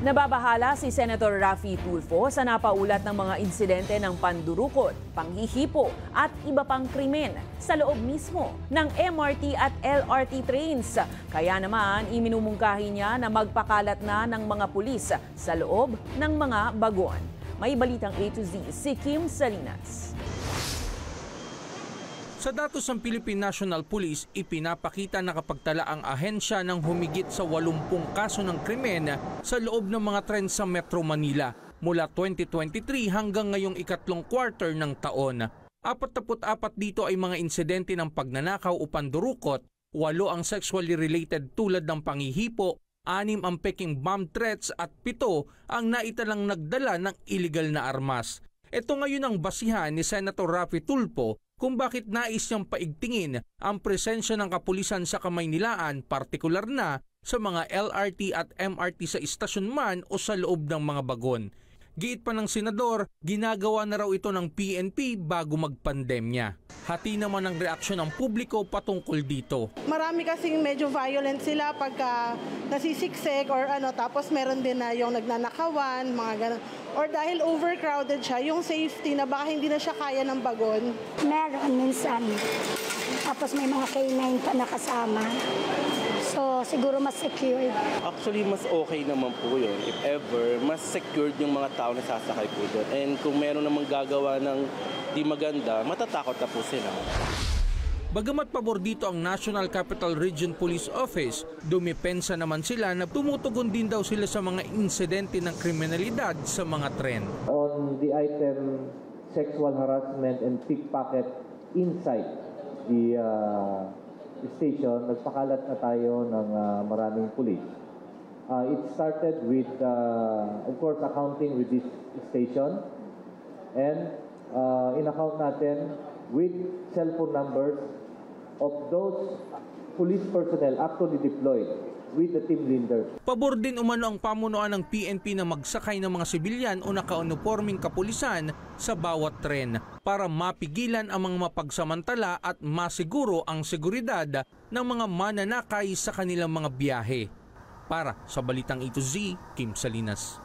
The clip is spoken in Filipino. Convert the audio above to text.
Nababahala si Senator Raffy Tulfo sa napaulat ng mga insidente ng pandurukot, panghihipo at iba pang krimen sa loob mismo ng MRT at LRT trains. Kaya naman iminumungkahi niya na magpakalat na ng mga pulis sa loob ng mga bagon. May balitang A to Z si Kim Salinas. Sa datos ng Philippine National Police, ipinapakita na kapagtala ang ahensya ng humigit sa 80 kaso ng krimen sa loob ng mga tren sa Metro Manila mula 2023 hanggang ngayong ikatlong quarter ng taon. 44 dito ay mga insidente ng pagnanakaw o pandurukot, 8 ang sexually related tulad ng panghihipo, 6 ang peking bomb threats at 7 ang naitalang nagdala ng illegal na armas. Ito ngayon ang basihan ni Senator Raffy Tulfo kung bakit nais niyang paigtingin ang presensya ng kapulisan sa Kamaynilaan, partikular na sa mga LRT at MRT sa istasyon man o sa loob ng mga bagon. Giit pa ng senador, ginagawa na raw ito ng PNP bago magpandemya. Hati naman ang reaksyon ng publiko patungkol dito. Marami kasing medyo violent sila pagka nasisiksik or tapos meron din na yung nagnanakawan, mga ganun. Or dahil overcrowded siya, yung safety na baka hindi na siya kaya ng bagon. Meron minsan. Tapos may mga K9 pa nakasama. So, siguro mas secured. Actually, mas okay naman po yun. If ever, mas secured yung mga tao na sasakay po doon. And kung meron namang gagawa ng di maganda, matatakot na po sila. Bagamat pabor dito ang National Capital Region Police Office, dumipensa naman sila na tumutugon din daw sila sa mga insidente ng kriminalidad sa mga tren. On the item sexual harassment and pickpocket inside the station, nagpakalat na tayo ng maraming pulis. It started with, of course, accounting with this station and in-account natin with cellphone numbers of those police personnel actually deployed with the team leaders. Pabor din umano ang pamunuan ng PNP na magsakay ng mga sibilyan o naka-uniforming kapulisan sa bawat tren para mapigilan ang mga mapagsamantala at masiguro ang seguridad ng mga mananakay sa kanilang mga biyahe. Para sa Balitang A to Z, Kim Salinas.